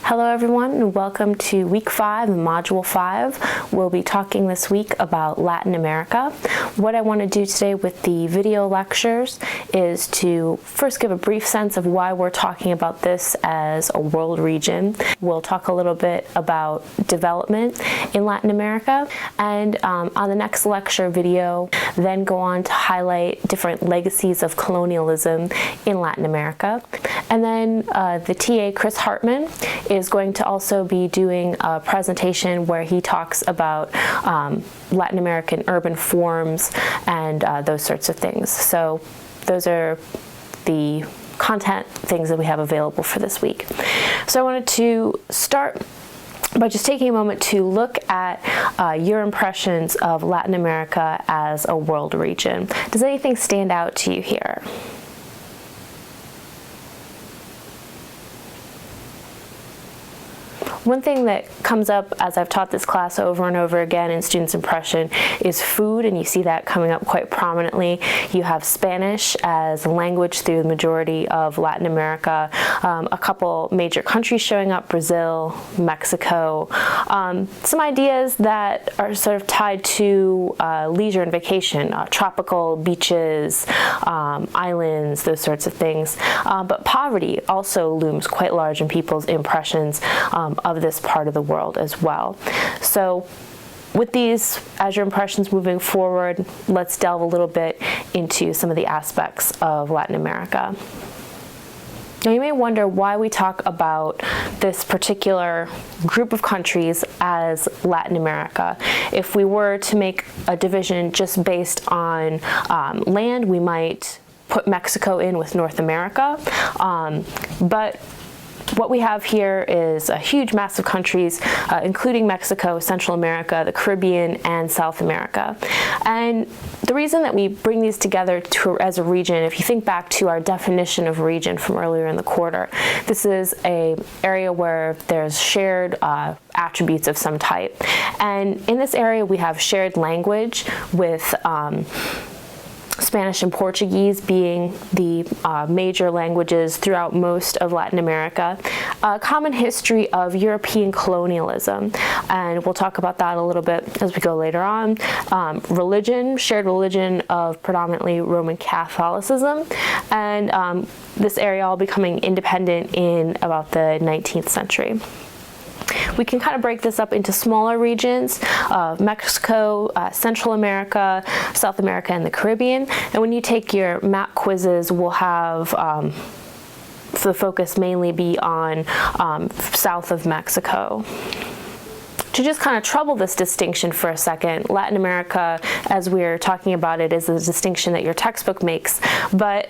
Hello everyone, and welcome to week 5 of module 5. We'll be talking this week about Latin America. What I want to do today with the video lectures is to first give a brief sense of why we're talking about this as a world region. We'll talk a little bit about development in Latin America, and on the next lecture video, then go on to highlight different legacies of colonialism in Latin America. And then the TA, Chris Hartman, is going to also be doing a presentation where he talks about Latin American urban forms and those sorts of things. So those are the content things that we have available for this week. So I wanted to start by just taking a moment to look at your impressions of Latin America as a world region. Does anything stand out to you here? One thing that comes up as I've taught this class over and over again in students' impression is food, and you see that coming up quite prominently. You have Spanish as a language through the majority of Latin America, a couple major countries showing up, Brazil, Mexico, some ideas that are sort of tied to leisure and vacation, tropical beaches, islands, those sorts of things. But poverty also looms quite large in people's impressions of this part of the world as well. So with these as your impressions moving forward, let's delve a little bit into some of the aspects of Latin America. Now you may wonder why we talk about this particular group of countries as Latin America. If we were to make a division just based on land, we might put Mexico in with North America, but what we have here is a huge mass of countries, including Mexico, Central America, the Caribbean, and South America. And the reason that we bring these together as a region, if you think back to our definition of region from earlier in the quarter, this is an area where there's shared attributes of some type. And in this area, we have shared language with Spanish and Portuguese being the major languages throughout most of Latin America, a common history of European colonialism, and we'll talk about that a little bit as we go later on. Religion, shared religion of predominantly Roman Catholicism, and this area all becoming independent in about the 19th century. We can kind of break this up into smaller regions of Mexico, Central America, South America, and the Caribbean. And when you take your map quizzes, we'll have the focus mainly be on south of Mexico. To just kind of trouble this distinction for a second, Latin America, as we're talking about it, is a distinction that your textbook makes, but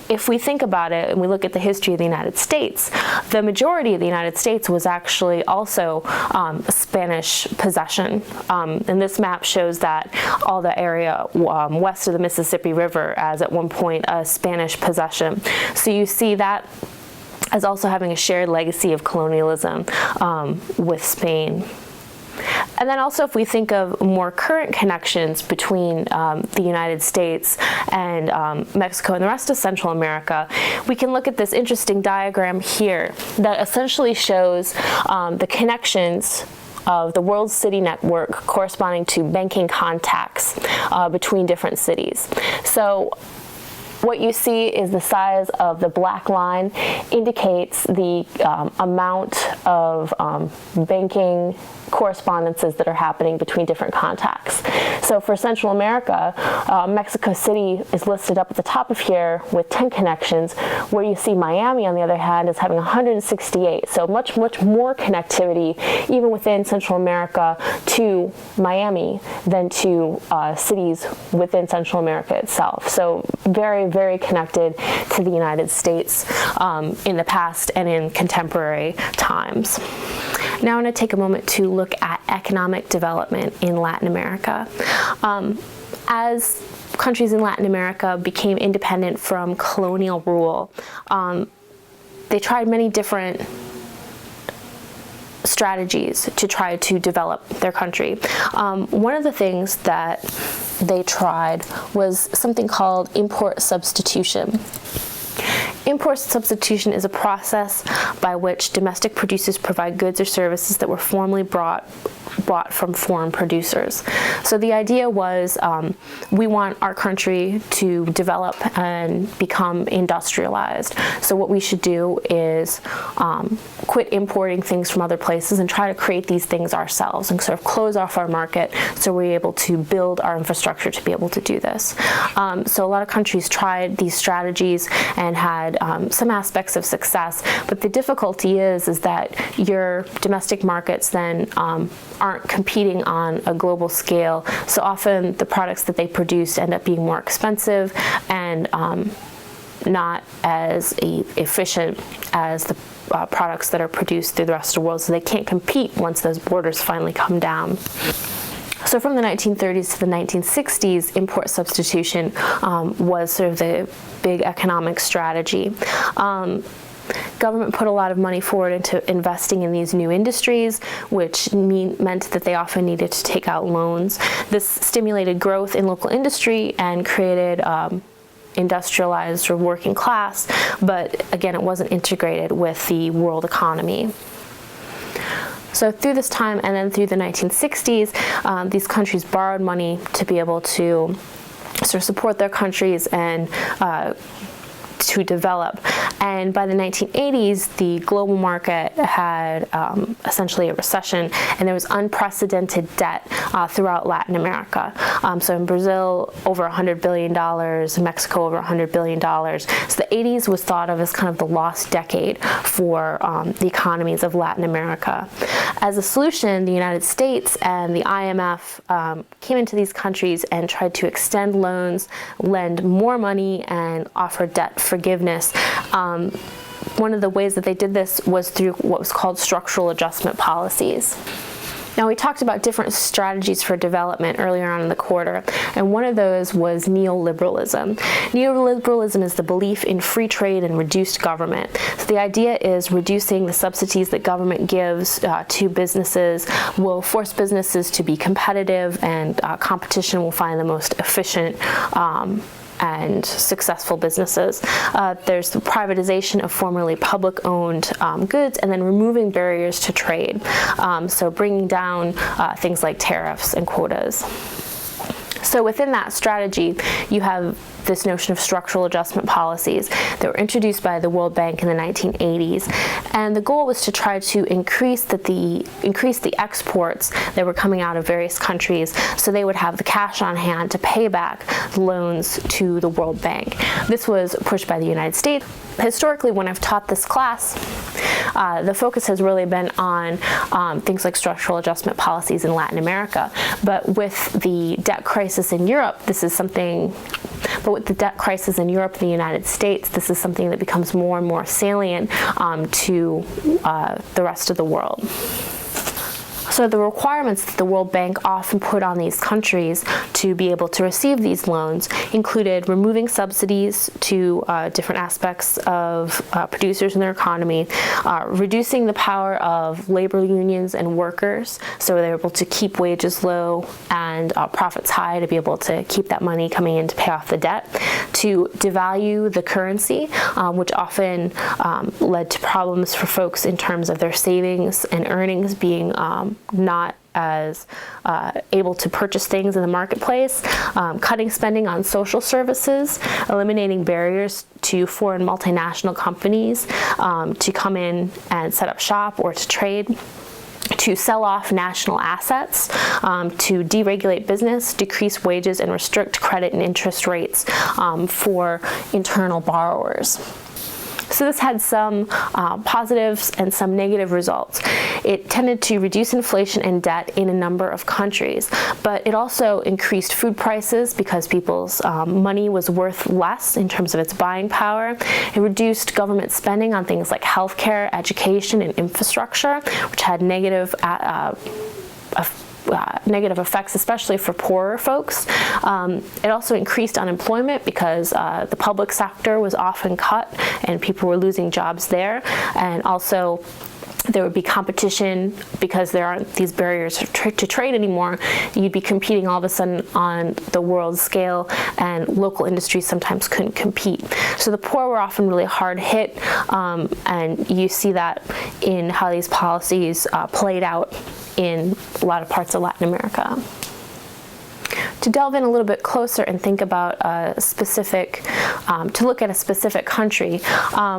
if we think about it and we look at the history of the United States, the majority of the United States was actually also a Spanish possession. And this map shows that all the area west of the Mississippi River as at one point a Spanish possession. So you see that as also having a shared legacy of colonialism with Spain. And then also if we think of more current connections between the United States and Mexico and the rest of Central America, we can look at this interesting diagram here that essentially shows the connections of the World City Network corresponding to banking contacts between different cities. So what you see is the size of the black line indicates the amount of banking correspondences that are happening between different contacts. So for Central America, Mexico City is listed up at the top of here with 10 connections, where you see Miami, on the other hand, is having 168. So much more connectivity, even within Central America, to Miami than to cities within Central America itself. So very, very connected to the United States in the past and in contemporary times. Now I'm going to take a moment to look at economic development in Latin America. As countries in Latin America became independent from colonial rule, they tried many different strategies to try to develop their country. One of the things that they tried was something called import substitution. Import substitution is a process by which domestic producers provide goods or services that were formerly bought from foreign producers. So the idea was we want our country to develop and become industrialized. So what we should do is quit importing things from other places and try to create these things ourselves and sort of close off our market so we're able to build our infrastructure to be able to do this. So a lot of countries tried these strategies and had some aspects of success, but the difficulty is that your domestic markets then aren't competing on a global scale. So often the products that they produce end up being more expensive and not as efficient as the products that are produced through the rest of the world. So they can't compete once those borders finally come down. So from the 1930s to the 1960s, import substitution was sort of the big economic strategy. Government put a lot of money forward into investing in these new industries, which meant that they often needed to take out loans. This stimulated growth in local industry and created industrialized or working class, but again, it wasn't integrated with the world economy. So through this time and then through the 1960s, these countries borrowed money to be able to sort of support their countries and to develop. And by the 1980s, the global market had essentially a recession, and there was unprecedented debt throughout Latin America. So in Brazil, over $100 billion, in Mexico, over $100 billion. So the 80s was thought of as kind of the lost decade for the economies of Latin America. As a solution, the United States and the IMF came into these countries and tried to extend loans, lend more money, and offer debt forgiveness. One of the ways that they did this was through what was called structural adjustment policies. Now, we talked about different strategies for development earlier on in the quarter, and one of those was neoliberalism. Neoliberalism is the belief in free trade and reduced government. So the idea is reducing the subsidies that government gives to businesses will force businesses to be competitive, and competition will find the most efficient and successful businesses. There's the privatization of formerly public-owned goods, and then removing barriers to trade. So bringing down things like tariffs and quotas. So within that strategy, you have this notion of structural adjustment policies that were introduced by the World Bank in the 1980s. And the goal was to try to increase the exports that were coming out of various countries, so they would have the cash on hand to pay back loans to the World Bank. This was pushed by the United States. Historically, when I've taught this class, the focus has really been on things like structural adjustment policies in Latin America. But with the debt crisis in Europe, with the debt crisis in Europe and the United States, this is something that becomes more and more salient to the rest of the world. So the requirements that the World Bank often put on these countries to be able to receive these loans included removing subsidies to different aspects of producers in their economy, reducing the power of labor unions and workers, so they're able to keep wages low and profits high to be able to keep that money coming in to pay off the debt, to devalue the currency, which often led to problems for folks in terms of their savings and earnings being not as able to purchase things in the marketplace, cutting spending on social services, eliminating barriers to foreign multinational companies to come in and set up shop or to trade, to sell off national assets, to deregulate business, decrease wages, and restrict credit and interest rates for internal borrowers. So this had some positives and some negative results. It tended to reduce inflation and debt in a number of countries, but it also increased food prices because people's money was worth less in terms of its buying power. It reduced government spending on things like healthcare, education, and infrastructure, which had negative effects, especially for poorer folks. It also increased unemployment because the public sector was often cut and people were losing jobs there. And also there would be competition because there aren't these barriers to trade anymore. You'd be competing all of a sudden on the world scale, and local industries sometimes couldn't compete. So the poor were often really hard hit, and you see that in how these policies played out in a lot of parts of Latin America. To delve in a little bit closer and think about a specific, to look at a specific country,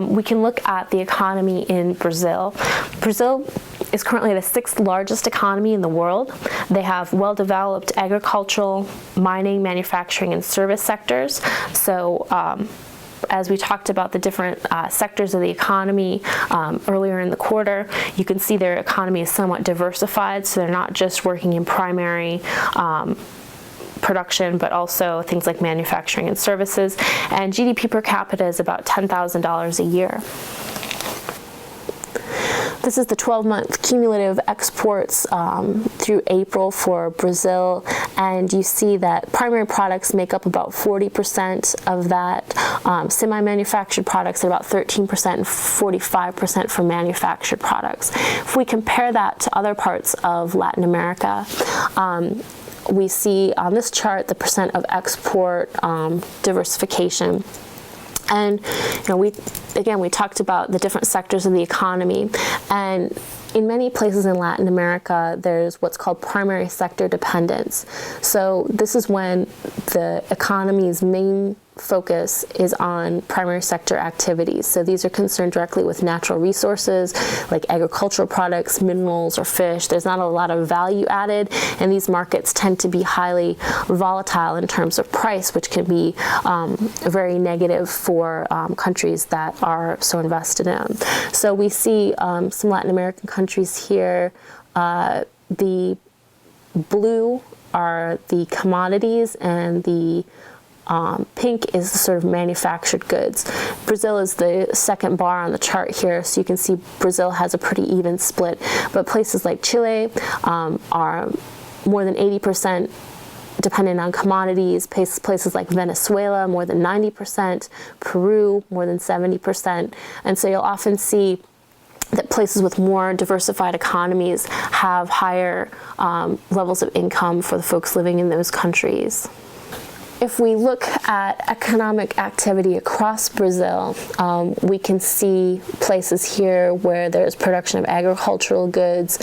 we can look at the economy in Brazil. Brazil is currently the 6th largest economy in the world. They have well-developed agricultural, mining, manufacturing, and service sectors. So as we talked about the different sectors of the economy earlier in the quarter, you can see their economy is somewhat diversified, so they're not just working in primary production, but also things like manufacturing and services. And GDP per capita is about $10,000 a year. This is the 12-month cumulative exports through April for Brazil, and you see that primary products make up about 40% of that, semi-manufactured products at about 13%, and 45% for manufactured products. If we compare that to other parts of Latin America, we see on this chart the percent of export diversification. And we talked about the different sectors of the economy, and in many places in Latin America, there's what's called primary sector dependence. So this is when the economy's main focus is on primary sector activities. So these are concerned directly with natural resources like agricultural products, minerals, or fish. There's not a lot of value added, and these markets tend to be highly volatile in terms of price, which can be very negative for countries that are so invested in them. So we see some Latin American countries here. The blue are the commodities, and the pink is the sort of manufactured goods. Brazil is the second bar on the chart here, so you can see Brazil has a pretty even split, but places like Chile are more than 80% dependent on commodities, places like Venezuela more than 90%, Peru more than 70%, and so you'll often see that places with more diversified economies have higher levels of income for the folks living in those countries. If we look at economic activity across Brazil, we can see places here where there's production of agricultural goods,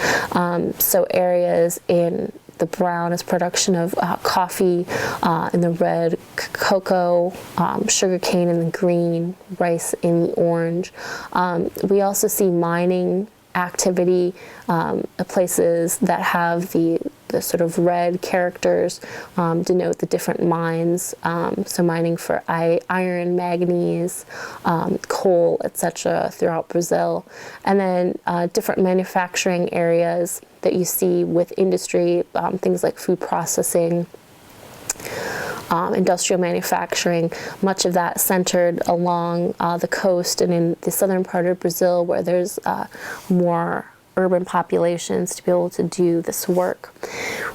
so areas in the brown is production of coffee, in the red cocoa, sugarcane in the green, rice in the orange. We also see mining activity, places that have the sort of red characters denote the different mines, so mining for iron, manganese, coal, etc. throughout Brazil. And then different manufacturing areas that you see with industry, things like food processing, industrial manufacturing, much of that centered along the coast and in the southern part of Brazil, where there's more urban populations to be able to do this work.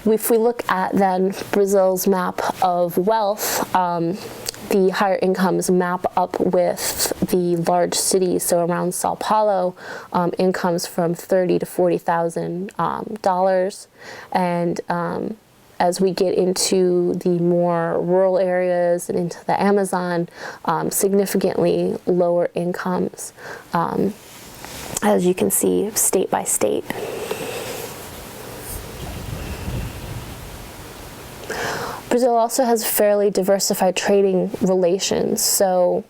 If we look at then Brazil's map of wealth, the higher incomes map up with the large cities. So around Sao Paulo, incomes from $30,000 to $40,000, and as we get into the more rural areas and into the Amazon, significantly lower incomes, as you can see, state by state. Brazil also has fairly diversified trading relations. So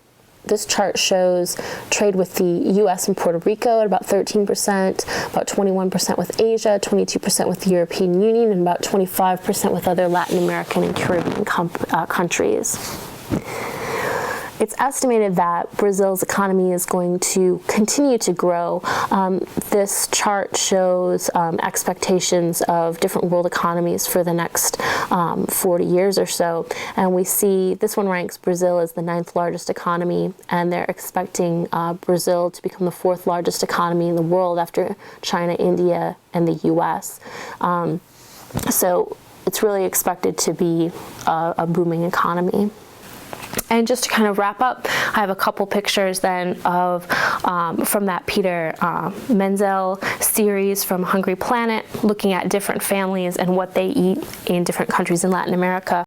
this chart shows trade with the U.S. and Puerto Rico at about 13%, about 21% with Asia, 22% with the European Union, and about 25% with other Latin American and Caribbean countries. It's estimated that Brazil's economy is going to continue to grow. This chart shows expectations of different world economies for the next 40 years or so. And we see this one ranks Brazil as the 9th largest economy, and they're expecting Brazil to become the 4th largest economy in the world after China, India, and the US. So it's really expected to be a booming economy. And just to kind of wrap up, I have a couple pictures then of from that Peter Menzel series from Hungry Planet, looking at different families and what they eat in different countries in Latin America.